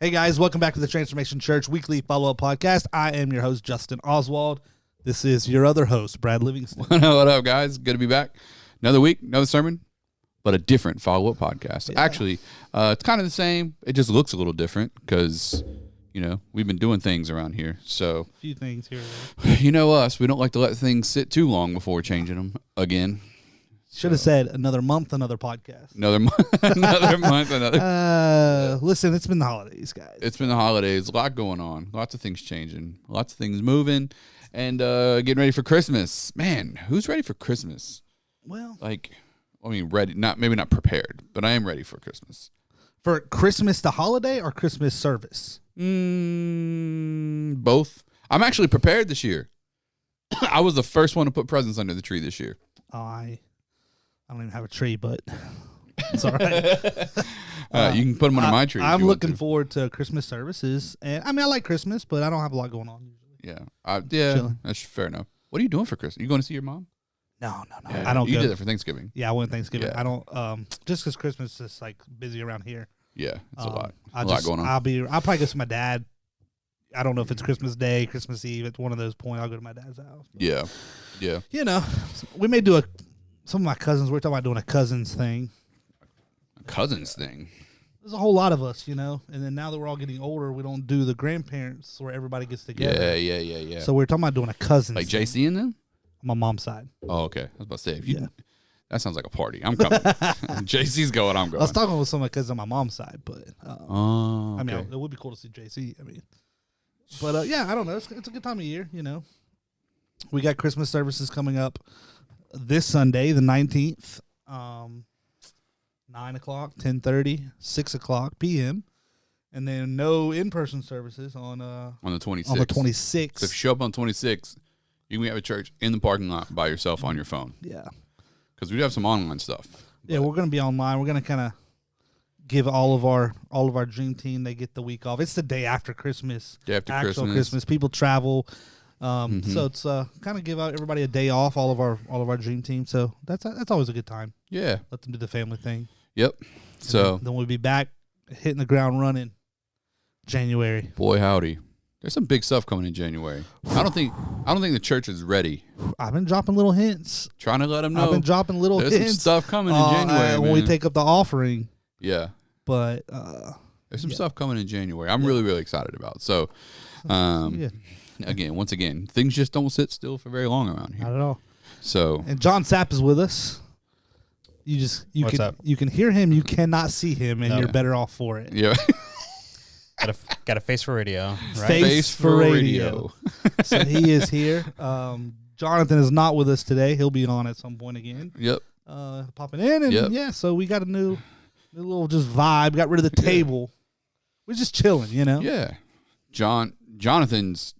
Hey guys, welcome back to the Transformation Church Weekly Follow-Up Podcast. I am your host, Justin Oswald. This is your other host, Brad Livingston. What up, guys? Good to be back. Another week, another sermon, but a different follow-up podcast. Yeah. Actually, it's kind of the same. It just looks a little different because, you know, we've been doing things around here. So, a few things here. You know us. We don't like to let things sit too long before changing them again. Should have said another month, another podcast. Another month, another. Listen, it's been the holidays, guys. It's been the holidays. A lot going on. Lots of things changing. Lots of things moving. And getting ready for Christmas. Man, who's ready for Christmas? Well, ready. Maybe not prepared, but I am ready for Christmas. For Christmas, the holiday, or Christmas service? Both. I'm actually prepared this year. I was the first one to put presents under the tree this year. I don't even have a tree, but it's all right. You can put them under my tree. I'm looking forward to Christmas services, and I like Christmas, but I don't have a lot going on usually. Yeah, that's fair enough. What are you doing for Christmas? You going to see your mom? No. Yeah, I don't. You did it for Thanksgiving. Yeah, I went Thanksgiving. Yeah. I don't. Just because Christmas is like busy around here. Yeah, it's a lot. A lot going on. I'll probably go see my dad. I don't know if it's Christmas Day, Christmas Eve. It's one of those points. I'll go to my dad's house. Yeah. You know, we may do some of my cousins. We're talking about doing a cousins thing. A cousins thing. There's a whole lot of us, you know, and then now that we're all getting older, we don't do the grandparents where everybody gets together. Yeah. So we're talking about doing a cousins like thing. JC and them? On my mom's side. Oh, okay. I was about to say, that sounds like a party. I'm coming. JC's going, I'm going. I was talking with some of my cousins on my mom's side, but okay. it would be cool to see JC. But I don't know. It's a good time of year, you know. We got Christmas services coming up this Sunday, the 19th, 9 o'clock, 10:30, 6 o'clock p.m., and then no in-person services on the 26th. On the 26th. So if you show up on 26th, you can have a church in the parking lot by yourself on your phone. Yeah. Because we do have some online stuff. Yeah, we're going to be online. We're going to kind of give all of our dream team, they get the week off. It's the day after Christmas. Day after actual Christmas. People travel. So it's kind of give out everybody a day off, all of our dream team. So that's always a good time. Yeah. Let them do the family thing. Yep. So then we'll be back hitting the ground running January. Boy howdy. There's some big stuff coming in January. I don't think the church is ready. I've been dropping little hints. Trying to let them know. I've been dropping little hints. There's some stuff coming in January when we take up the offering. Yeah. But there's some stuff coming in January. I'm really, really excited about. So once again, things just don't sit still for very long around here. Not at all. So and John Sapp is with us. You can hear him, you cannot see him, and you're better off for it. Yeah. Got a face for radio, right? Face for radio. So he is here. Jonathan is not with us today. He'll be on at some point again. Yep. Popping in, and so we got a new little just vibe. Got rid of the table. We're just chilling, you know. Yeah. Jonathan's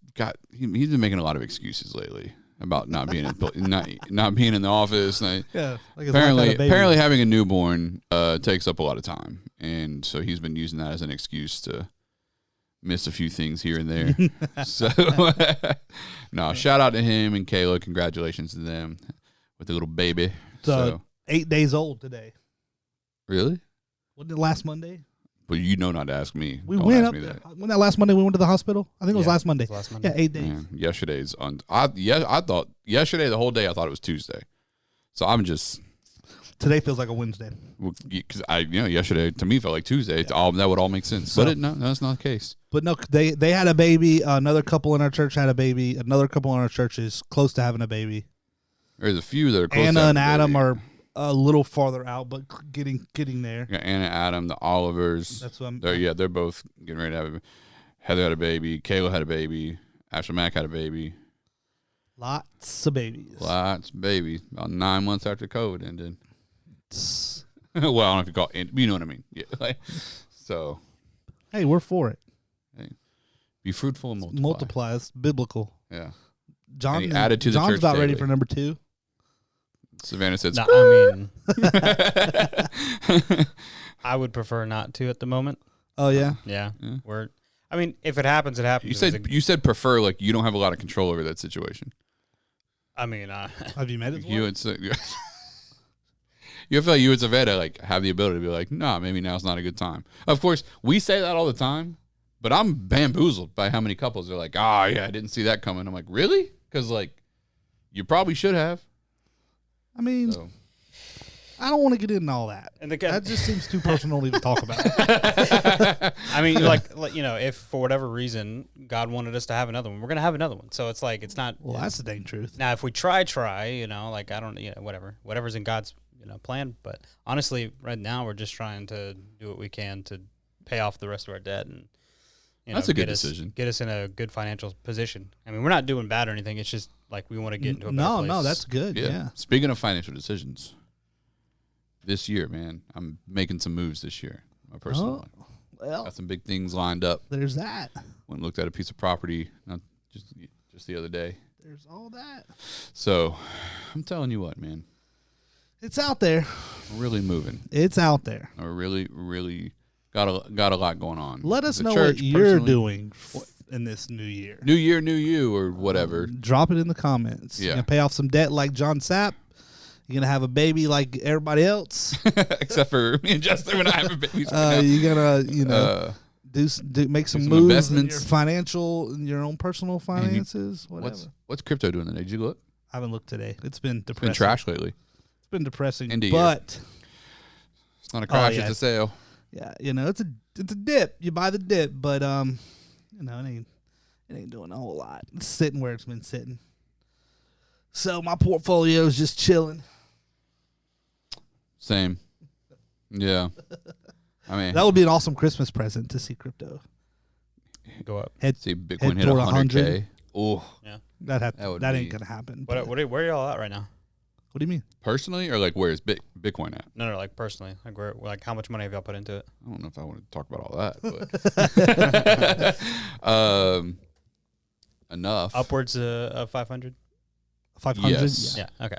he's been making a lot of excuses lately about not being not being in the office. Apparently having a newborn takes up a lot of time, and so he's been using that as an excuse to miss a few things here and there. So no, shout out to him and Kayla. Congratulations to them with the little baby. So 8 days old today. Really? Wasn't it last Monday? But you know not to ask me. We went up. When that last Monday we went to the hospital? I think it was last Monday. Yeah, 8 days. Man, yesterday's I thought yesterday the whole day I thought it was Tuesday. So I'm just today feels like a Wednesday. Because yesterday to me felt like Tuesday. Yeah. That would all make sense. So, but no, that's not the case. But no, they had a baby. Another couple in our church had a baby. Another couple in our church is close to having a baby. There's a few that are close. Anna and Adam are a little farther out, but getting there. Yeah, Anna, Adam, the Olivers. That's what they're both getting ready to have. Heather had a baby. Kayla had a baby. Ashley Mack had a baby. Lots of babies. About 9 months after COVID ended. Well, I don't know if you call it, you know what I mean. Yeah. So, hey, we're for it. Hey, be fruitful and multiply. Multiply is biblical. Yeah. John's John's about ready for number 2. Savannah said, I would prefer not to at the moment. Oh, yeah? Yeah. If it happens, it happens. You said prefer, like you don't have a lot of control over that situation. Have you met it? You feel like you and Savannah like have the ability to be like, nah, maybe now's not a good time. Of course, we say that all the time, But I'm bamboozled by how many couples are like, oh, yeah, I didn't see that coming. I'm like, really? Because, like, you probably should have. I mean, I don't want to get into all that. And that just seems too personal to even talk about. I mean, like, you know, if for whatever reason God wanted us to have another one, we're going to have another one. So it's like, it's not. Well, that's the dang truth. Now, if we try, you know, like, I don't, you know, whatever's in God's, you know, plan. But honestly, right now, we're just trying to do what we can to pay off the rest of our debt and, you know, that's a good decision. Get us in a good financial position. I mean, we're not doing bad or anything. It's just like we want to get into a better place. No, that's good. Yeah. Speaking of financial decisions, this year, man, I'm making some moves this year. My personal one. Well, got some big things lined up. There's that. Went and looked at a piece of property just the other day. There's all that. So, I'm telling you what, man. It's out there. We're really moving. It's out there. We're really got a lot going on. Let us know what you're doing in this new year. New year, new you, or whatever. Drop it in the comments. Yeah. You're going to pay off some debt like John Sapp. You're going to have a baby like everybody else. Except for me and Justin when I have a baby. You're going to, you know, make some moves investments. In your own personal finances, whatever. What's crypto doing today? Did you look? I haven't looked today. It's been depressing. It's been trash lately. It's been depressing, but it's not a crash, it's a sale. Yeah, you know, it's a dip. You buy the dip, but you know, it ain't doing a whole lot. It's sitting where it's been sitting. So my portfolio is just chilling. Same. Yeah. I mean, that would be an awesome Christmas present to see crypto go up. See Bitcoin hit 100K. Oh, yeah. That ain't gonna happen. Where are y'all at right now? What do you mean? Personally, or like where's Bitcoin at? No, like personally. Like how much money have y'all put into it? I don't know if I want to talk about all that, but enough. Upwards of 500. 500. Yes. Yeah. Okay.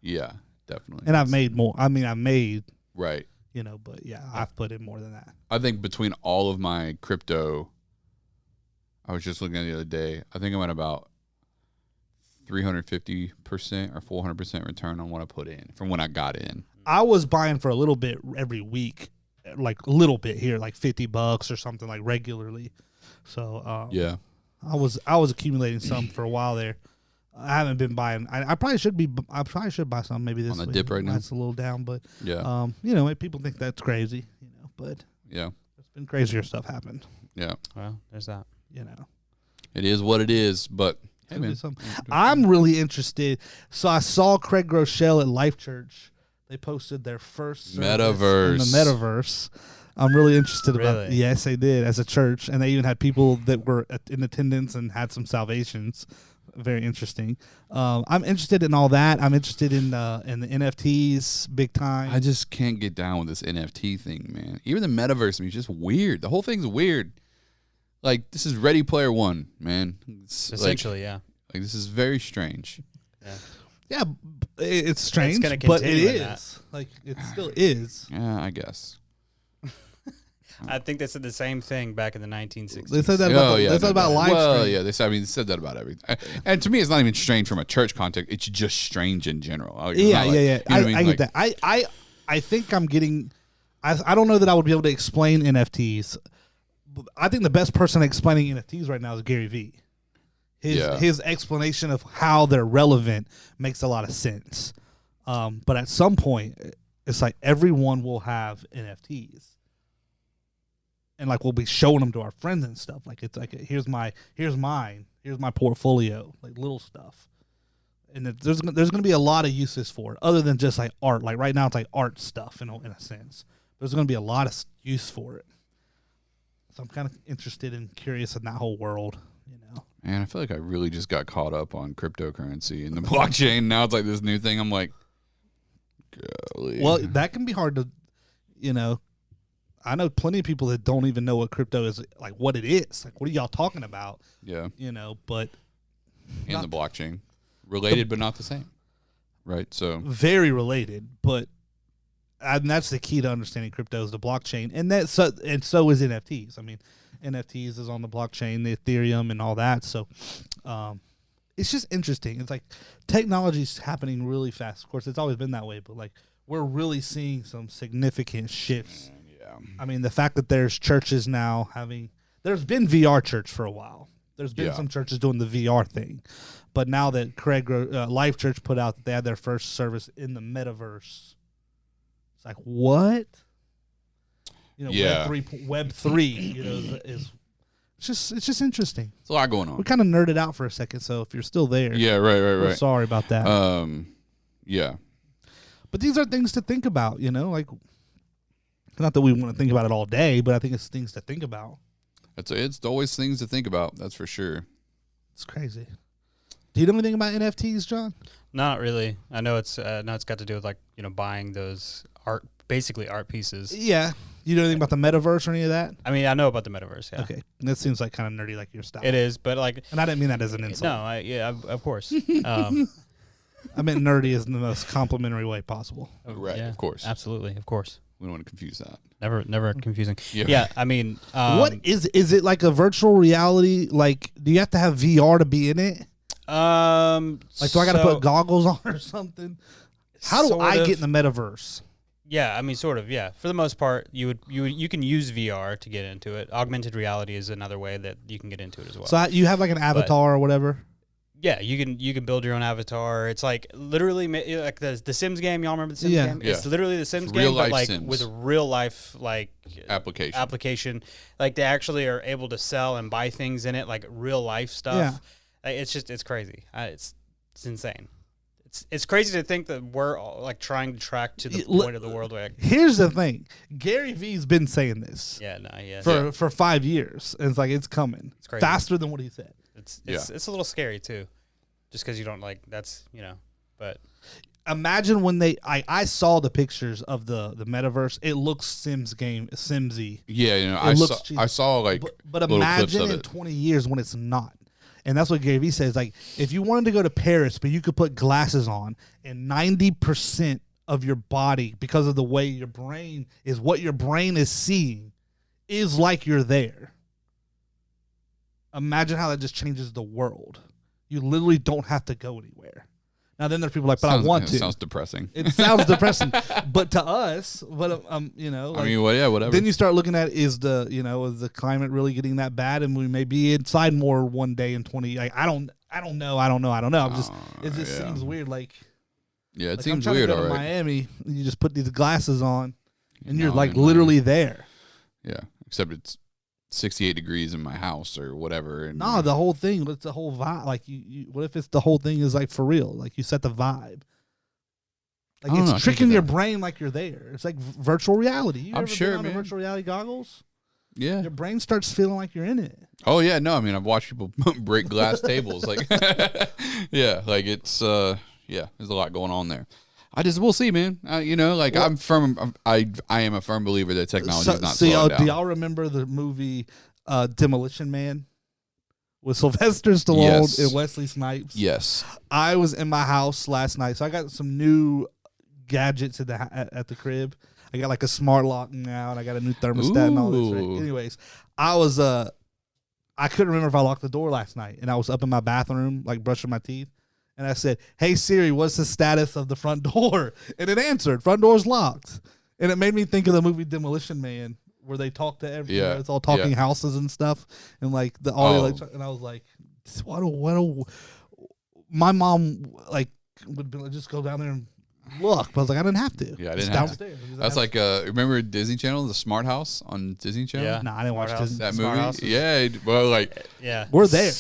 Yeah, definitely. And I've made more. I mean, I've made right. You know, but yeah, I've put in more than that. I think between all of my crypto, I was just looking at the other day. I think I'm at about 350% or 400% return on what I put in from when I got in. I was buying for a little bit every week, like a little bit here, like $50 or something, like regularly. So yeah, I was accumulating some for a while there. I haven't been buying. I probably should be. I probably should buy some maybe this on the week. dip right now. It's a little down, but yeah, you know, people think that's crazy, you know, but yeah, there's been crazier stuff happen. Yeah, well, there's that. You know, it is what it is, but. Hey, man. I'm really interested. So I saw Craig Groeschel at Life Church. They posted their first metaverse in the metaverse. I'm really interested about. Really? Yes, they did as a church, and they even had people that were in attendance and had some salvations. Very interesting. I'm interested in all that. I'm interested in the NFTs big time. I just can't get down with this NFT thing, man. Even the metaverse, I mean, it's just weird. The whole thing's weird. Like, this is Ready Player One, man. It's essentially, yeah. Like, this is very strange. Yeah, it's strange, it's but it is. That. Like, it still is. Yeah, I guess. I think they said the same thing back in the 1960s. They said that about, they said about live Well, stream. yeah, they said that about everything. And to me, it's not even strange from a church context. It's just strange in general. Yeah. You know I get that. I think I'm getting. I don't know that I would be able to explain NFTs. I think the best person explaining NFTs right now is Gary Vee. His explanation of how they're relevant makes a lot of sense. But at some point, it's like everyone will have NFTs. And like we'll be showing them to our friends and stuff. Like it's like here's mine, here's my portfolio, like little stuff. And there's going to be a lot of uses for it, other than just like art. Like right now, it's like art stuff in a sense. There's going to be a lot of use for it. So I'm kind of interested and curious in that whole world. You know, man, I feel like I really just got caught up on cryptocurrency and the blockchain. Now it's like this new thing. I'm like, golly. Well, that can be hard to, you know. I know plenty of people that don't even know what crypto is, like what it is. Like, what are y'all talking about? Yeah. You know, but. And the blockchain. Related, but not the same. Right? So. Very related, but. And that's the key to understanding crypto is the blockchain. And so is NFTs. I mean, NFTs is on the blockchain, the Ethereum and all that. So it's just interesting. It's like technology's happening really fast. Of course, it's always been that way, but like we're really seeing some significant shifts. I mean, the fact that there's churches now having there's been VR church for a while. There's been some churches doing the VR thing. But now that Craig Life Church put out that they had their first service in the metaverse, it's like, what? You know, Web 3, you know, is it's just interesting. It's a lot going on. We kind of nerded out for a second, so if you're still there, right. We're sorry about that. Yeah. But these are things to think about, you know, like, not that we want to think about it all day, but I think it's things to think about. It's always things to think about. That's for sure. It's crazy. Do you know anything about NFTs, John? Not really. I know it's got to do with, like, you know, buying those basically art pieces. Yeah. You know anything about the metaverse or any of that? I mean, I know about the metaverse. Yeah. Okay, that seems like kind of nerdy, like your style. It is, but like, and I didn't mean that as an insult. No, of course. I meant nerdy is in the most complimentary way possible. Right, yeah, of course. Absolutely, of course. We don't want to confuse that. Never confusing. Yeah, I mean, what is it like a virtual reality? Like, do you have to have VR to be in it? Like, do I got to put goggles on or something? How do I get in the metaverse? Yeah, I mean, sort of. Yeah, for the most part, you can use VR to get into it. Augmented reality is another way that you can get into it as well. So you have like an avatar or whatever. Yeah, you can build your own avatar. It's like literally like the Sims game. Y'all remember the Sims game? Yeah. It's literally the Sims game, but like Sims. With a real life like application. Like they actually are able to sell and buy things in it, like real life stuff. Yeah. Like, it's crazy. It's insane. It's crazy to think that we're all, like, trying to track to the point of the world where. Here's the thing: Gary Vee's been saying this. For 5 years, and it's like it's coming. It's crazy. Faster than what he said. It's a little scary too, just because you don't like that's But imagine when I saw the pictures of the metaverse. It looks Simsy. Yeah, I saw like. But imagine in 20 years when it's not. And that's what Gary Vee says. Like, if you wanted to go to Paris, but you could put glasses on, and 90% of your body, because of the way your brain is, what your brain is seeing, is like you're there. Imagine how that just changes the world. You literally don't have to go anywhere. Now, then there's people like, but I want to. It sounds depressing. It sounds depressing. But to us, you know. Like, I mean, well, yeah, whatever. Then you start looking at, is the climate really getting that bad? And we may be inside more one day in 20. Like, I don't know. It just seems weird. Like, yeah, it like seems weird. All right. Miami, and you just put these glasses on, and you're like literally there. Yeah, except it's 68 degrees in my house or whatever. And no, the whole thing. It's the whole vibe. Like, you what if it's the whole thing is like for real? Like, you set the vibe. Like, it's tricking your brain like you're there. It's like virtual reality. I'm sure, man. Virtual reality goggles. Yeah, your brain starts feeling like you're in it. Oh yeah, no, I mean, I've watched people break glass tables. Like, yeah, like it's there's a lot going on there. We'll see, man. Like, I'm firm. I am a firm believer that technology is not slowing down. Do y'all remember the movie Demolition Man with Sylvester Stallone and Wesley Snipes? Yes. I was in my house last night, so I got some new gadgets at the crib. I got like a smart lock now, and I got a new thermostat and all this. Right? Anyways, I couldn't remember if I locked the door last night, and I was up in my bathroom, like brushing my teeth. And I said, "Hey Siri, what's the status of the front door?" And it answered, "Front door's locked." And it made me think of the movie Demolition Man, where they talk to everyone. It's all talking houses and stuff, and like the audio. And I was like, my mom like would be, just go down there and look. But I was like, I didn't have to. Yeah, I didn't have to. That's like remember Disney Channel, the Smart House on Disney Channel? Yeah. No, I didn't watch that movie. Yeah, well, like we're there.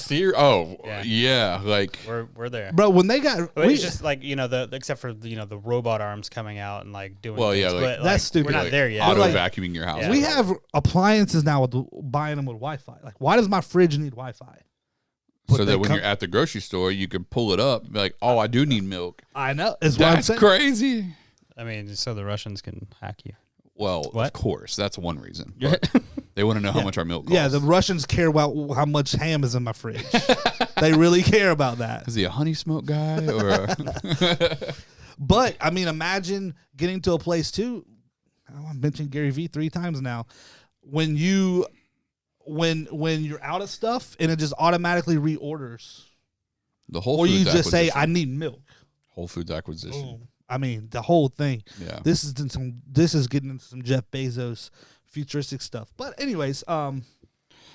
Like we're there, bro. When they got, it's just like except for the robot arms coming out and like doing. Well, things. yeah, but, that's stupid. We're not there yet. Auto vacuuming your house. Yeah. We have appliances now with buying them with Wi-Fi. Like, why does my fridge need Wi-Fi? So that when you're at the grocery store, you can pull it up and be like, oh, I do need milk. I know. That's crazy. I mean, so the Russians can hack you. Well, of course. That's one reason. They want to know how much our milk costs. Yeah, the Russians care about how much ham is in my fridge. They really care about that. Is he a honey smoke guy? Or But, I mean, imagine getting to a place, too. I've mentioned Gary Vee 3 times now. When you're out of stuff and it just automatically reorders. The Whole Foods acquisition. Or you just say, I need milk. Whole Foods acquisition. Boom. I mean, the whole thing. Yeah. This is getting into some Jeff Bezos futuristic stuff. But anyways,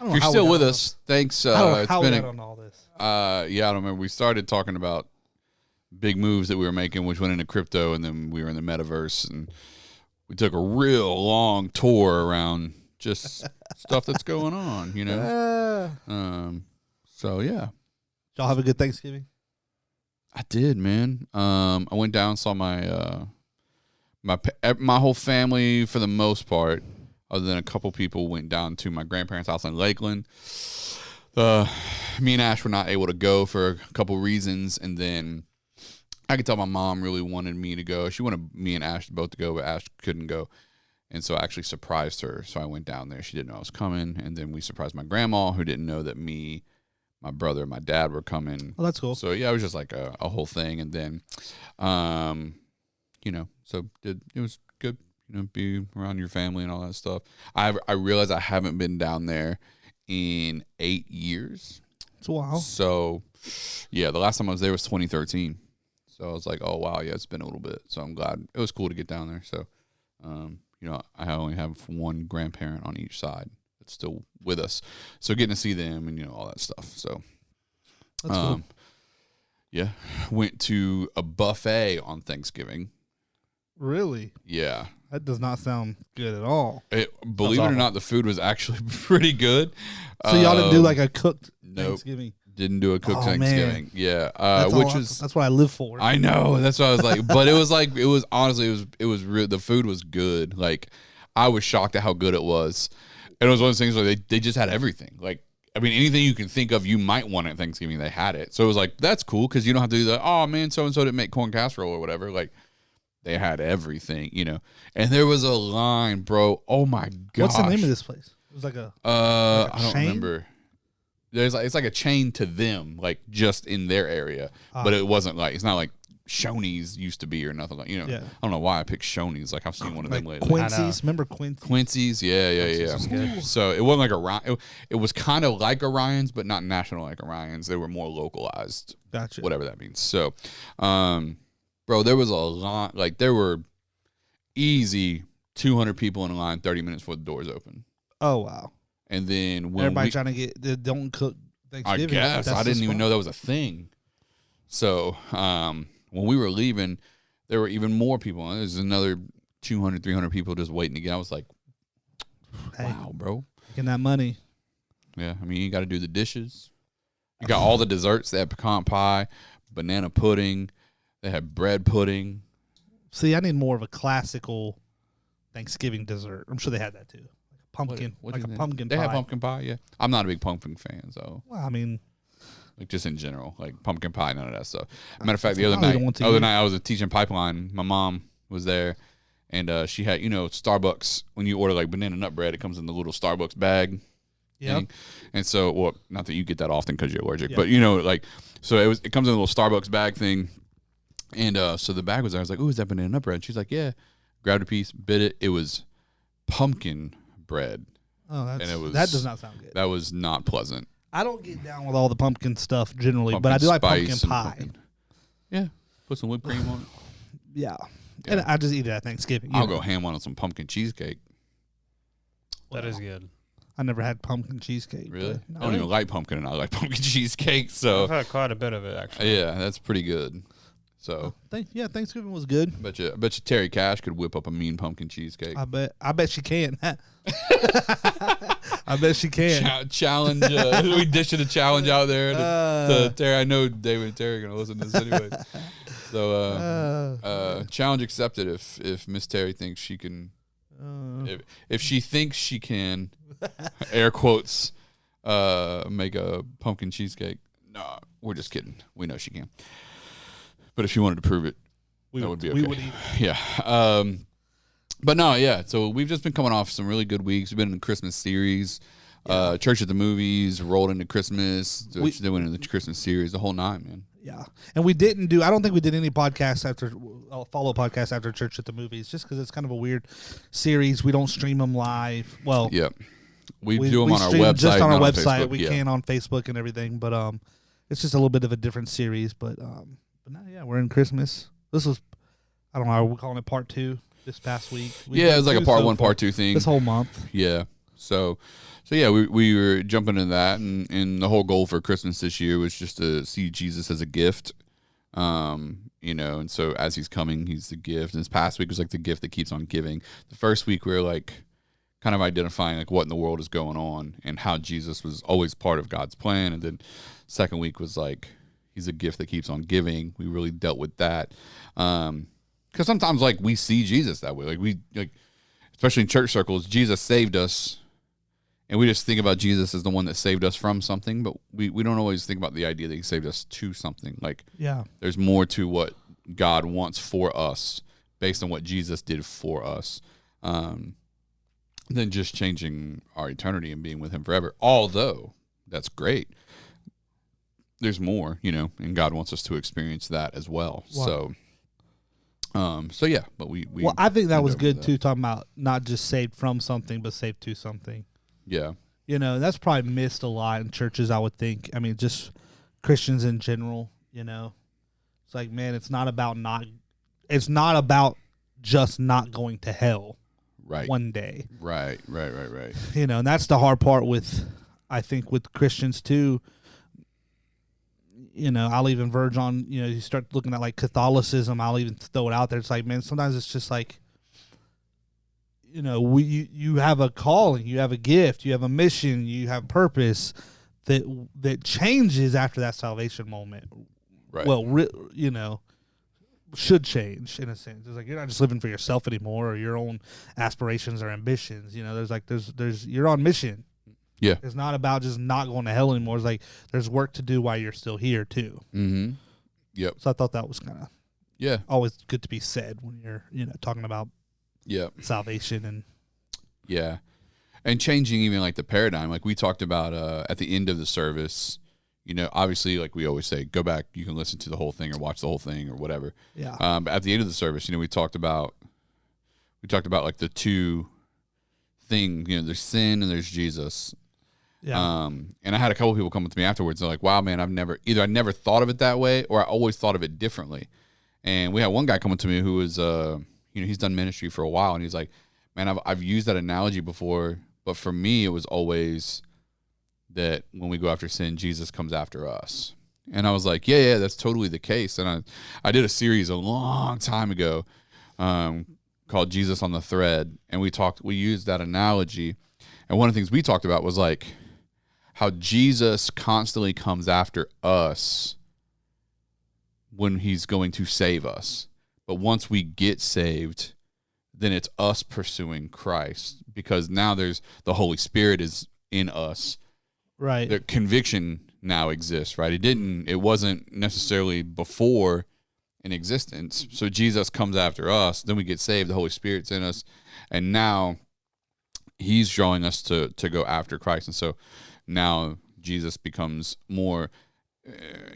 If you're still with us, thanks. It's been on all this. I don't remember. We started talking about big moves that we were making, which went into crypto, and then we were in the metaverse, and we took a real long tour around just stuff that's going on, you know. So yeah. Y'all have a good Thanksgiving? I did, man. I went down, saw my my whole family for the most part, other than a couple people, went down to my grandparents' house in Lakeland. Me and Ash were not able to go for a couple reasons, and then I could tell my mom really wanted me to go. She wanted me and Ash both to go, but Ash couldn't go. And so I actually surprised her. So I went down there. She didn't know I was coming. And then we surprised my grandma, who didn't know that me, my brother, and my dad were coming. Oh, that's cool. So, yeah, it was just like a whole thing. And then, so it was good, be around your family and all that stuff. I realized I haven't been down there in 8 years. It's a while. So, yeah, the last time I was there was 2013. So I was like, oh, wow, yeah, it's been a little bit. So I'm glad. It was cool to get down there. So, I only have one grandparent on each side that's still with us. So getting to see them and, all that stuff. So, that's cool. Yeah. Went to a buffet on Thanksgiving. Really? Yeah. That does not sound good at all. Believe it or not, the food was actually pretty good. So y'all didn't do like a cooked Thanksgiving? Didn't do a cooked Thanksgiving. Man. Yeah. That's what I live for. I know. That's what I was like. But it was real. The food was good. Like, I was shocked at how good it was. And it was one of those things where they just had everything. Like, I mean, anything you can think of you might want at Thanksgiving, they had it. So it was like, that's cool because you don't have to do the, oh, man, so-and-so didn't make corn casserole or whatever. Like, they had everything, And there was a line, bro. Oh, my gosh. What's the name of this place? It was like a I don't remember. It's like a chain to them, like just in their area, but it's not like Shoney's used to be or nothing like, Yeah. I don't know why I picked Shoney's. Like I've seen one of them lately. Quincy's, remember Quincy's? Quincy's, yeah. So it wasn't like Orion. It was kind of like Orion's, but not national like Orion's. They were more localized. Gotcha. Whatever that means. So, bro, there was a lot. Like there were easy 200 people in line 30 minutes before the doors open. Oh wow. And then when everybody trying to get the don't cook Thanksgiving. I guess I didn't even know that was a thing. So when we were leaving, there were even more people. There's another 200, 300 people just waiting to get. I was like, wow, bro, getting that money. Yeah, I mean you got to do the dishes. You got all the desserts. They had pecan pie, banana pudding. They had bread pudding. See, I need more of a classical Thanksgiving dessert. I'm sure they had that too. Pumpkin, pumpkin pie. They have pumpkin pie, yeah. I'm not a big pumpkin fan, so. Well, I mean, like just in general, like pumpkin pie, none of that stuff. Matter of fact, the other night I was teaching pipeline. My mom was there, and she had Starbucks. When you order like banana nut bread, it comes in the little Starbucks bag. Yeah. And so, well, not that you get that often because you're allergic, but so it comes in a little Starbucks bag thing, and so the bag was there. I was like, "Ooh, is that banana nut bread?" She's like, "Yeah." Grabbed a piece, bit it. It was pumpkin bread. Oh, that does not sound good. That was not pleasant. I don't get down with all the pumpkin stuff generally, but I do like pumpkin pie. Yeah, put some whipped cream on it. Yeah, and I just eat it at Thanksgiving. I'll go ham on some pumpkin cheesecake. That is good. I never had pumpkin cheesecake. Really? I don't even like pumpkin, and I like pumpkin cheesecake. So I've had quite a bit of it actually. Yeah, that's pretty good. So Thanksgiving was good. I bet you Terry Cash could whip up a mean pumpkin cheesecake. I bet she can. I bet she can. Challenge. We dishing a challenge out there to Terry. I know David and Terry are gonna listen to this anyway. So challenge accepted. If Miss Terry thinks she can, if she thinks she can, air quotes, make a pumpkin cheesecake. No, we're just kidding. We know she can. But if she wanted to prove it, that would be okay. We would eat. Yeah. But no, yeah. So we've just been coming off some really good weeks. We've been in the Christmas series, Church at the Movies, rolled into Christmas. Then went into the Christmas series, the whole 9, man. Yeah. And we didn't do, I don't think we did any podcasts follow-up podcasts after Church at the Movies, just because it's kind of a weird series. We don't stream them live. Well, yeah. We do them on our website. Just on our website. Facebook, we can on Facebook and everything. But it's just a little bit of a different series. But now, yeah, we're in Christmas. This was, I don't know, we're calling it part 2 this past week. It was like a part 1, part 2 thing. This whole month. Yeah. So yeah, we were jumping into that, and the whole goal for Christmas this year was just to see Jesus as a gift. And so as he's coming, he's the gift. And this past week was like the gift that keeps on giving. The first week we were like kind of identifying like what in the world is going on and how Jesus was always part of God's plan. And then second week was like, he's a gift that keeps on giving. We really dealt with that. Because sometimes like we see Jesus that way. Like we like, especially in church circles, Jesus saved us. And we just think about Jesus as the one that saved us from something, but we don't always think about the idea that he saved us to something. Like, there's more to what God wants for us based on what Jesus did for us than just changing our eternity and being with him forever. Although that's great, there's more, and God wants us to experience that as well. Wow. So yeah, but we I think that was good too, talking about not just saved from something, but saved to something. Yeah. That's probably missed a lot in churches, I would think. I mean, just Christians in general, It's like, man, it's not about just not going to hell one day. Right. And that's the hard part I think with Christians too. I'll even verge on, you start looking at like Catholicism, I'll even throw it out there. It's like, man, sometimes it's just like, you have a calling, you have a gift, you have a mission, you have purpose that changes after that salvation moment. Right. Well, should change in a sense. It's like you're not just living for yourself anymore or your own aspirations or ambitions. There's you're on mission. Yeah. It's not about just not going to hell anymore. It's like there's work to do while you're still here too. Mm-hmm. Yep. So I thought that was kind of always good to be said when you're talking about salvation and changing even like the paradigm. Like we talked about at the end of the service, obviously like we always say, go back, you can listen to the whole thing or watch the whole thing or whatever. Yeah. But at the end of the service, we talked about like the two things, there's sin and there's Jesus. Yeah. And I had a couple people come up to me afterwards. They're like, wow, man, I never thought of it that way, or I always thought of it differently. And we had one guy coming to me who was, he's done ministry for a while, and he's like, man, I've used that analogy before, but for me, it was always that when we go after sin, Jesus comes after us. And I was like, yeah, that's totally the case. And I did a series a long time ago called Jesus on the Thread, and we used that analogy. And one of the things we talked about was like how Jesus constantly comes after us when he's going to save us. But once we get saved, then it's us pursuing Christ, because now there's the Holy Spirit is in us. Right. The conviction now exists, right? It wasn't necessarily before in existence. So Jesus comes after us, then we get saved, the Holy Spirit's in us, and now he's drawing us to go after Christ. And so now Jesus becomes more,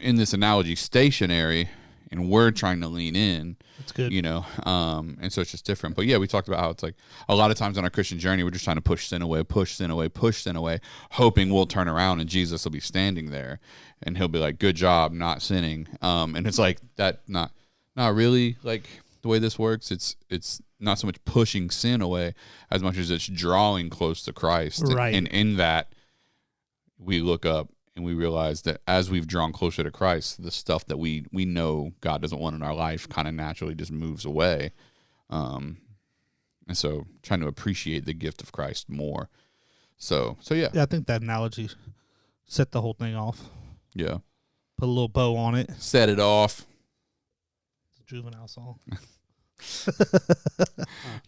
in this analogy, stationary, and we're trying to lean in. That's good. And so it's just different. But yeah, we talked about how it's like a lot of times on our Christian journey, we're just trying to push sin away, hoping we'll turn around and Jesus will be standing there and he'll be like, good job, not sinning. And it's like that, not really like the way this works. It's not so much pushing sin away as much as it's drawing close to Christ. Right. And in that, we look up and we realize that as we've drawn closer to Christ, the stuff that we know God doesn't want in our life kind of naturally just moves away. And so trying to appreciate the gift of Christ more. So yeah. Yeah, I think that analogy set the whole thing off. Yeah. Put a little bow on it. Set it off. It's a Juvenile song.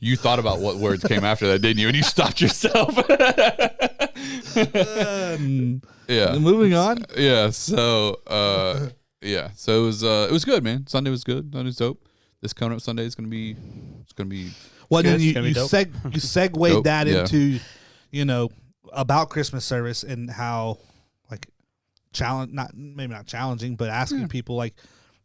You thought about what words came after that, didn't you? And you stopped yourself. Yeah. Moving on. Yeah. So So it was good, man. Sunday was good. Sunday's dope. This coming up Sunday is gonna be. Well, then you segued dope. That into, about Christmas service and how like maybe not challenging, but asking people like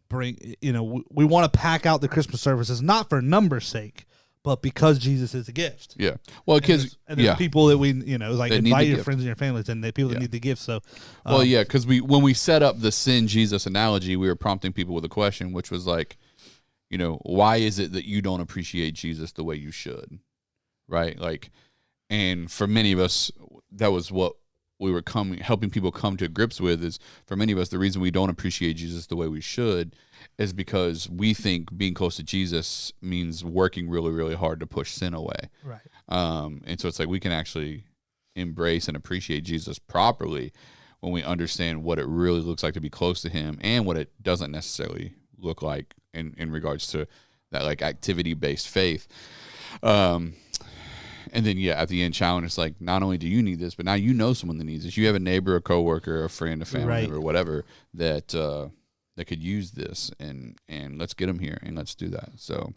bring, we want to pack out the Christmas services not for numbers' sake, but because Jesus is a gift. Yeah. Well, because people that we like invite your friends and your families, and the people that need the gift. So, because when we set up the sin Jesus analogy, we were prompting people with a question, which was like, why is it that you don't appreciate Jesus the way you should, right? Like, And for many of us, that was what we were helping people come to grips with. Is for many of us, the reason we don't appreciate Jesus the way we should is because we think being close to Jesus means working really, really hard to push sin away. Right. And so it's like we can actually embrace and appreciate Jesus properly when we understand what it really looks like to be close to him and what it doesn't necessarily look like in regards to that like activity-based faith. And then, at the end, challenge, it's like, not only do you need this, but now you know someone that needs this. You have a neighbor, a coworker, a friend, a family member, whatever, that could use this, and let's get them here, and let's do that. So,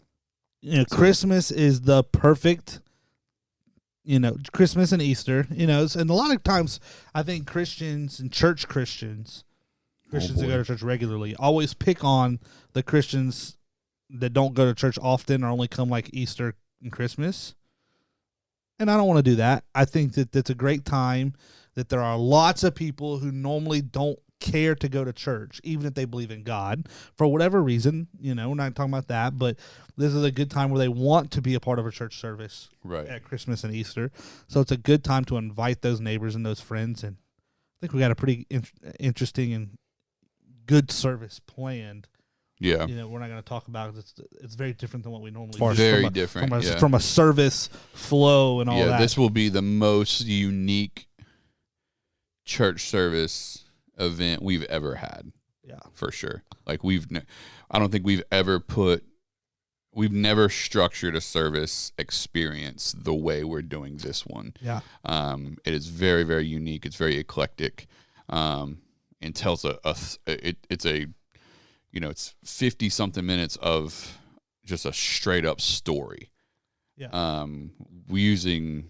Christmas is the perfect, Christmas and Easter, and a lot of times I think Christians and Christians that go to church regularly always pick on the Christians that don't go to church often or only come like Easter and Christmas. And I don't want to do that. I think that that's a great time, that there are lots of people who normally don't care to go to church, even if they believe in God, for whatever reason. We're not talking about that, but this is a good time where they want to be a part of a church service at Christmas and Easter. So it's a good time to invite those neighbors and those friends. And I think we got a pretty interesting and good service planned. Yeah, we're not going to talk about it. It's very different than what we normally do. Very different from a service flow and all that. Yeah, this will be the most unique church service event we've ever had. Yeah, for sure. Like I don't think we've never structured a service experience the way we're doing this one. Yeah, it is very, very unique. It's very eclectic, and tells it's 50 something minutes of just a straight up story. Yeah. We're using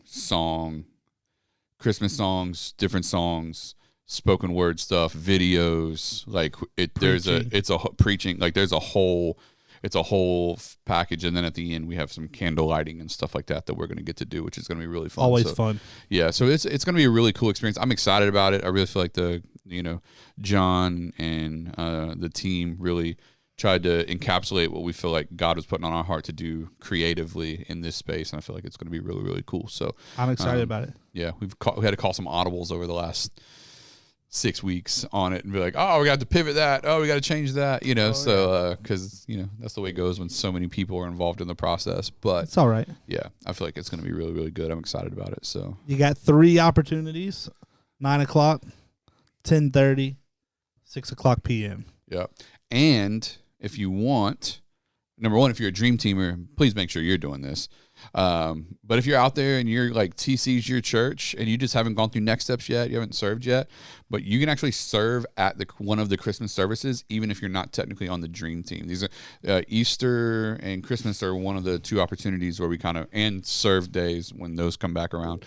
Christmas songs, different songs, spoken word stuff, videos. Like there's a whole package, and then at the end we have some candle lighting and stuff like that we're going to get to do, which is going to be really fun. Always fun. Yeah, so it's going to be a really cool experience. I'm excited about it. I really feel like John and the team really tried to encapsulate what we feel like God was putting on our heart to do creatively in this space, and I feel like it's going to be really, really cool. So I'm excited about it. Yeah, we had to call some audibles over the last 6 weeks on it and be like, oh, we got to pivot that. Oh, we got to change that. Because that's the way it goes when so many people are involved in the process. But it's all right. Yeah, I feel like it's going to be really, really good. I'm excited about it. So you got 3 opportunities: 9:00, 10:30, 6:00 p.m. Yeah, and if you want, number one, if you're a dream teamer, please make sure you're doing this. But if you're out there and you're like TC's your church and you just haven't gone through next steps yet, you haven't served yet, but you can actually serve at one of the Christmas services, even if you're not technically on the dream team. These are Easter and Christmas are one of the 2 opportunities where we and serve days when those come back around.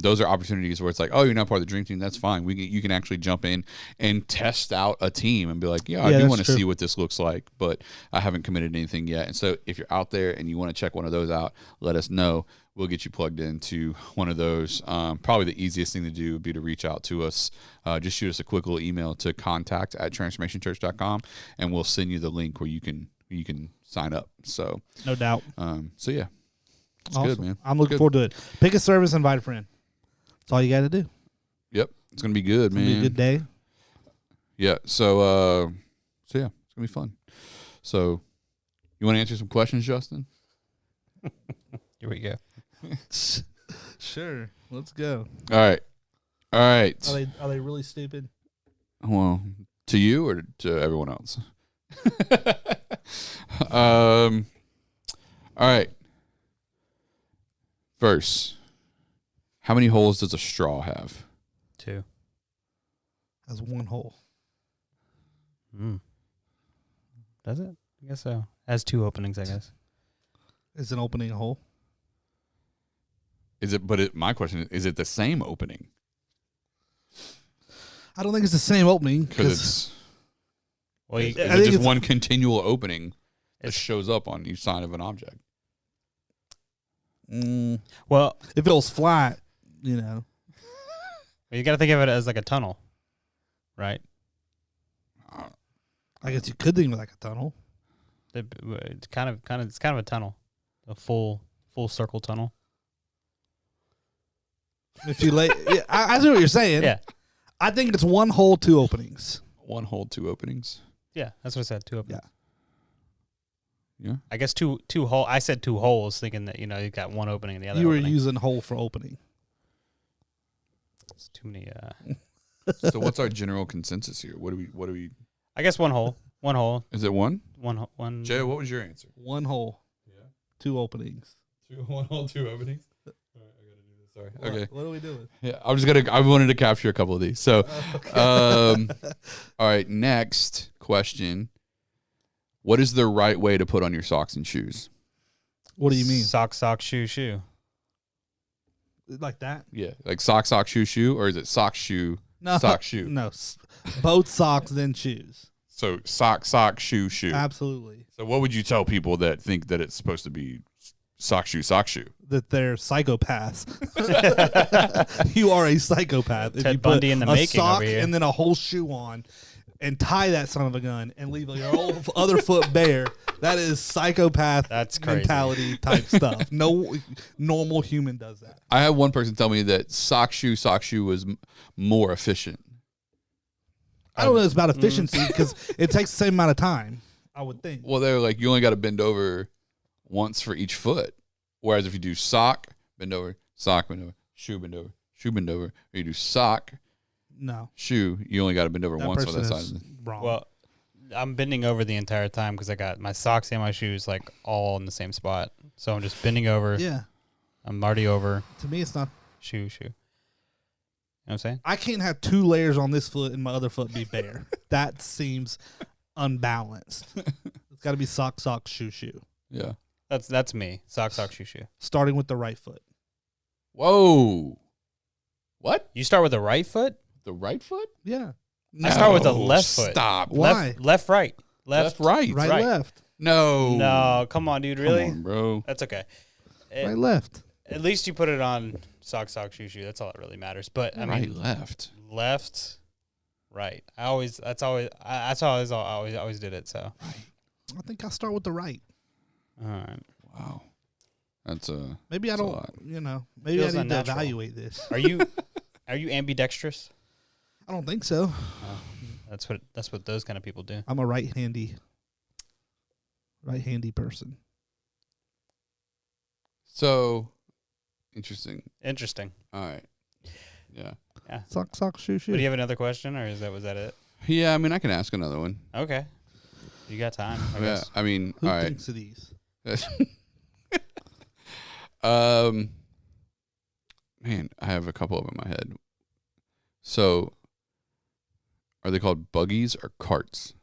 Those are opportunities where it's like, oh, you're not part of the dream team. That's fine. You can actually jump in and test out a team and be like, I do want to see what this looks like, but I haven't committed anything yet. And so if you're out there and you want to check one of those out, let us know. We'll get you plugged into one of those. Probably the easiest thing to do would be to reach out to us. Just shoot us a quick little email to contact@transformationchurch.com, and we'll send you the link where you can sign up. So no doubt. So yeah, it's awesome. Good, man. I'm looking forward to it. Pick a service, invite a friend. That's all you got to do. Yep, it's gonna be good, man. It's gonna be a good day. Yeah. So yeah, it's gonna be fun. So you want to answer some questions, Justin? Here we go. Sure, let's go. All right. Are they really stupid? Well, to you or to everyone else? All right. First, how many holes does a straw have? 2. Has 1 hole. Does it? I guess so. Has 2 openings, I guess. Is an opening a hole? Is it? But my question is it the same opening? I don't think it's the same opening because it's. Well, is it just one continual opening that shows up on each side of an object? Well, if it was flat, you got to think of it as like a tunnel, right? I guess you could think of it like a tunnel. It's kind of a tunnel, a full circle tunnel. If you lay, I see what you're saying. Yeah. I think it's 1 hole, 2 openings. 1 hole, 2 openings. Yeah, that's what I said. 2 openings. Yeah. I guess two hole. I said 2 holes, thinking that you got 1 opening and the other. You were opening. using hole for opening. It's too many. So what's our general consensus here? What do we? I guess 1 hole. 1 hole. Is it 1? 1. Jay, what was your answer? 1 hole. Yeah. 2 openings. 1 hole, 2 openings. All right, I gotta do this. Sorry. Okay. What are we doing? Yeah, I wanted to capture a couple of these. So, all right. Next question: what is the right way to put on your socks and shoes? What do you mean? Sock, shoe. Like that? Yeah, like sock, shoe, or is it sock, shoe, sock, shoe? No, both socks then shoes. So sock, shoe, shoe. Absolutely. So what would you tell people that think that it's supposed to be sock, shoe? That they're psychopaths. You are a psychopath. Ted if you Bundy put in the a making sock over here. and then a whole shoe on and tie that son of a gun and leave your whole other foot bare, that is psychopath That's crazy. mentality type stuff. No normal human does that. I had one person tell me that sock, shoe was more efficient. I don't know it's about efficiency because it takes the same amount of time, I would think. Well, they're like, you only got to bend over once for each foot. Whereas if you do sock, bend over, shoe, bend over, or you do sock, shoe, you only got to bend over that once for that person side. Wrong. Well, I'm bending over the entire time because I got my socks and my shoes like all in the same spot. So I'm just bending over. Yeah. I'm already over. To me, it's not. Shoe. You know what I'm saying? I can't have 2 layers on this foot and my other foot be bare. That seems unbalanced. It's got to be sock, shoe. Yeah. That's me. Sock, shoe. Starting with the right foot. Whoa. What? You start with the right foot? The right foot? Yeah. No, I start with the left foot. Stop. Why? Left, right. Left, right. Right, left. No. No, come on, dude. Really? Come on, bro. That's okay. Right, left. At least you put it on sock, shoe. That's all that really matters. But I mean, left, right. I always did it. So I think I'll start with the right. all right. Wow. That's maybe I don't. Maybe Feels I need unnatural. to evaluate this. Are you ambidextrous? I don't think so. That's what those kind of people do. I'm a right-handy person. So interesting. All right. Yeah. Sock, shoe. But do you have another question, or was that it? Yeah, I mean, I can ask another one. Okay. You got time, I Yeah, guess. I mean, Who all right. thinks of these? Man, I have a couple of them in my head. So, are they called buggies or carts?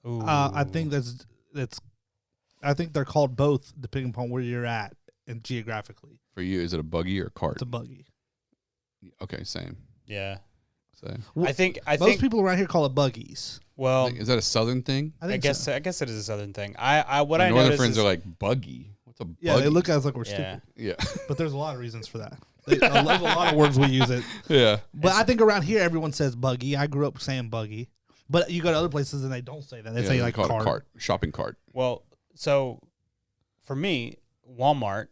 Ooh. I think that's. I think they're called both depending upon where you're at and geographically. For you, is it a buggy or a cart? It's a buggy. Okay, same. Yeah. Same. I think most people around here call it buggies. Well, is that a southern thing? I guess it is a southern thing. My northern friends are like buggy. What's a buggy? Yeah, they look at us like we're stupid. Yeah. But there's a lot of reasons for that. There's a lot of words we use it. Yeah. But I think around here everyone says buggy. I grew up saying buggy. But you go to other places and they don't say that. They say like call cart. it a cart. Shopping cart. Well, so for me, Walmart,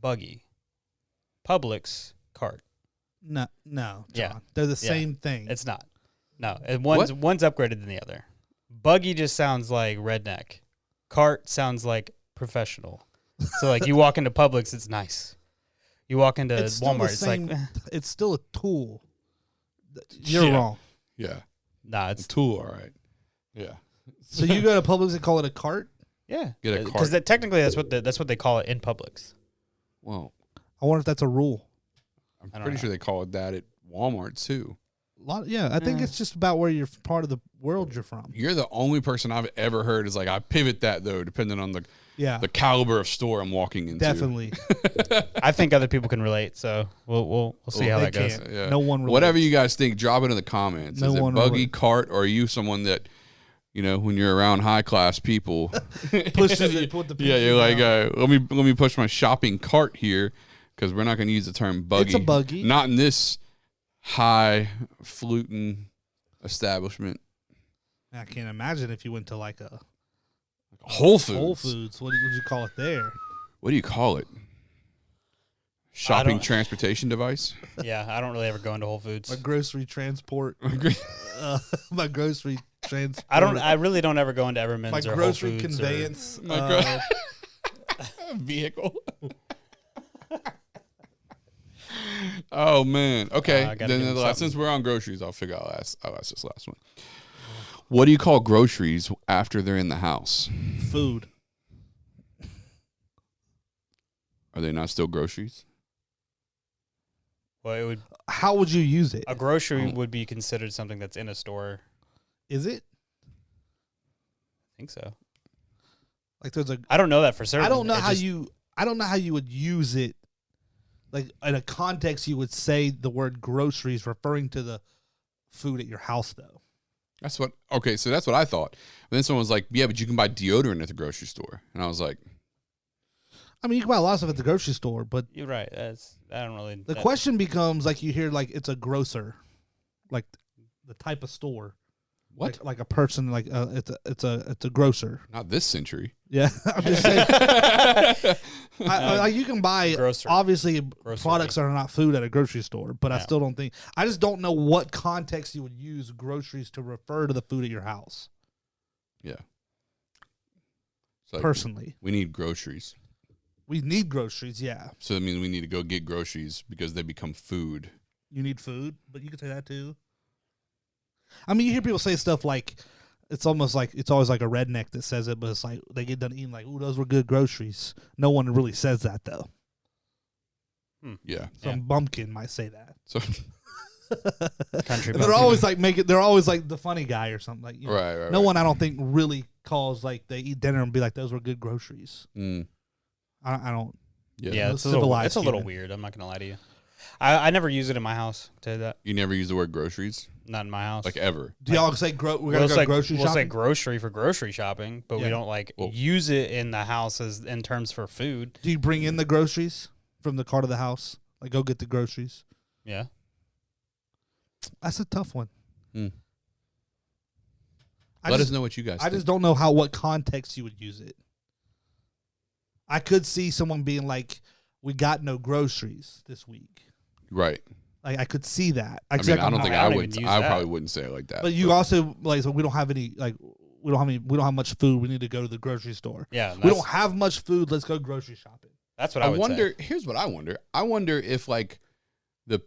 buggy. Publix, cart. No, John. Yeah. They're the same thing. It's not. No, one's upgraded than the other. Buggy just sounds like redneck. Cart sounds like professional. So like you walk into Publix, it's nice. You walk into Walmart, it's like it's still a tool. You're wrong. Yeah. Nah, it's a tool, all right. Yeah. So you go to Publix and call it a cart? Yeah. Get a cart. Because technically that's what they call it in Publix. Well, I wonder if that's a rule. I'm pretty sure they call it that at Walmart too. I think it's just about where you're part of the world you're from. You're the only person I've ever heard is like I pivot that though, depending on the caliber of store I'm walking into. Definitely. I think other people can relate, so we'll see how that goes. Yeah. No one relates. Whatever you guys think, drop it in the comments. Is it buggy, cart, or are you someone that, when you're around high class people, pushes it, put the you're like, let me push my shopping cart here, because we're not going to use the term buggy. It's a buggy. Not in this high-fluting establishment. I can't imagine if you went to like a Whole Foods. Whole Foods. What would you call it there? What do you call it? Shopping transportation device? Yeah, I don't really ever go into Whole Foods. My grocery transport. My grocery transport. I really don't ever go into Everman's my or grocery Whole Foods conveyance. Vehicle. Oh man. Okay. Then since we're on groceries, I'll ask this last one. What do you call groceries after they're in the house? Food. Are they not still groceries? Well, how would you use it? A grocery would be considered something that's in a store. Is it? I think so. Like there's I don't know that for certain. I don't know how you would use it. Like in a context, you would say the word groceries referring to the food at your house, though. So that's what I thought. And then someone was like, "Yeah, but you can buy deodorant at the grocery store," and I was like, I mean, you can buy a lot of stuff at the grocery store, but you're right. I don't really. The question becomes like you hear like it's a grocer, like the type of store. What? Like a person, like it's a grocer. Not this century. Yeah, I'm just saying. Like you can buy obviously products that are not food at a grocery store, but I still don't think. I just don't know what context you would use groceries to refer to the food at your house. Yeah. So personally, we need groceries. We need groceries, yeah. So that means we need to go get groceries because they become food. You need food, but you can say that too. I mean, you hear people say stuff like, it's always like a redneck that says it, but it's like they get done eating like, ooh, those were good groceries. No one really says that though. Yeah. Some bumpkin might say that. So country. They're always like they're always like the funny guy or something like. Right. No one I don't think really calls like they eat dinner and be like those were good groceries. I don't. Yeah, it's a little weird. I'm not gonna lie to you. I never use it in my house. I'll tell you that. You never use the word groceries? Not in my house. Like ever? Do y'all say we're gonna go grocery shopping? We'll say grocery for grocery shopping, but we don't use it in the house as in terms for food. Do you bring in the groceries from the cart of the house? Like go get the groceries? Yeah. That's a tough one. Let us know what you guys think. I just don't know what context you would use it. I could see someone being like, we got no groceries this week. Right. Like I could see that. I don't think I would. I probably wouldn't say it like that. But you also like, so we don't have any like we don't have much food. We need to go to the grocery store. Yeah. We don't have much food. Let's go grocery shopping. That's what I would wonder. Say. Here's what I wonder. I wonder if like the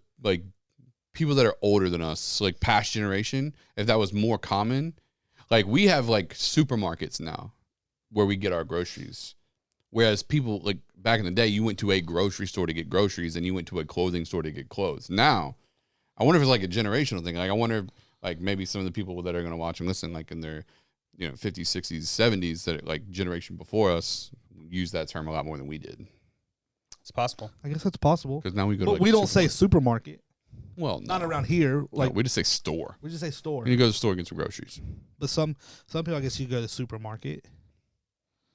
people that are older than us, like past generation, if that was more common. Like we have like supermarkets now where we get our groceries. Whereas people, like, back in the day, you went to a grocery store to get groceries and you went to a clothing store to get clothes. Now, I wonder if it's, like, a generational thing. Like, I wonder if, like, maybe some of the people that are going to watch and listen, like, in their, 50s, 60s, 70s, that, like, generation before us used that term a lot more than we did. It's possible. I guess that's possible. Because now we go to, like, we don't say supermarket. Well, not around here. Like we just say store. We just say store. You go to the store and get some groceries. But some people, I guess, you go to the supermarket.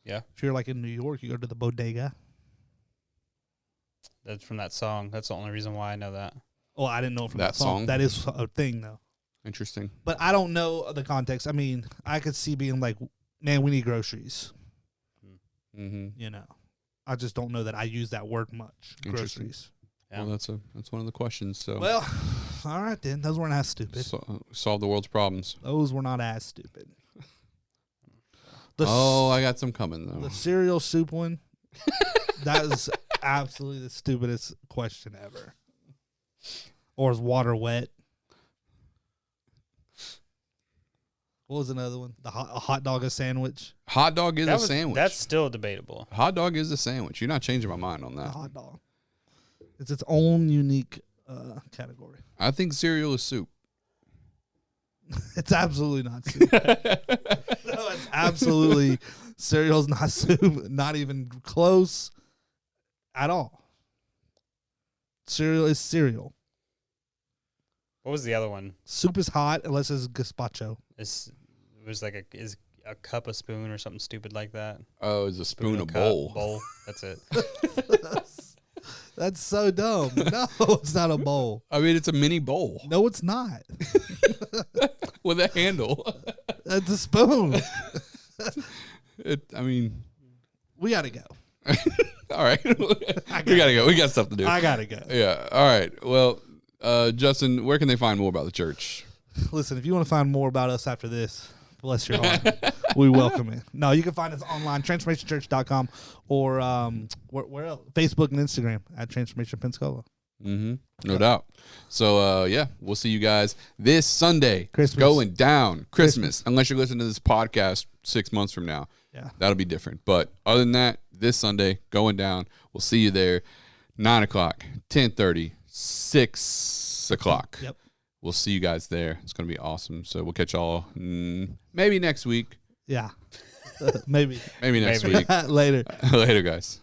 Yeah. If you're like in New York, you go to the bodega. That's from that song. That's the only reason why I know that. Oh, I didn't know from that song. That is a thing, though. Interesting. But I don't know the context. I mean, I could see being like, man, we need groceries. Mm-hmm. I just don't know that I use that word much. Groceries. Yeah. Well, that's one of the questions. So. Well, all right then. Those weren't as stupid. Solve the world's problems. Those were not as stupid. I got some coming, though. The cereal soup one, that is absolutely the stupidest question ever. Or is water wet? What was another one? A hot dog a sandwich? Hot dog is a sandwich. That's still debatable. Hot dog is a sandwich. You're not changing my mind on that. A hot dog. It's its own unique category. I think cereal is soup. It's absolutely not soup. No, it's absolutely cereal's not soup. Not even close at all. Cereal is cereal. What was the other one? Soup is hot unless it's gazpacho. It was like a cup, a spoon, or something stupid like that. Oh, it's a spoon, a bowl. Bowl. That's it. That's so dumb. No, it's not a bowl. I mean, it's a mini bowl. No, it's not. With a handle. That's a spoon. We got to go. All right. We gotta go. We got stuff to do. I gotta go. Yeah. All right. Well, Justin, where can they find more about the church? Listen, if you want to find more about us after this, bless your heart, we welcome it. No, you can find us online, transformationchurch.com, or where else? Facebook and Instagram at Transformation Pensacola. No doubt. So, we'll see you guys this Sunday. Christmas. Going down. Christmas. Unless you're listening to this podcast 6 months from now. Yeah. That'll be different. But other than that, this Sunday, going down. We'll see you there. 9 o'clock, 10:30, 6 o'clock. Yep. We'll see you guys there. It's going to be awesome. So we'll catch y'all maybe next week. Yeah. Maybe. Maybe next week. Later. Later, guys.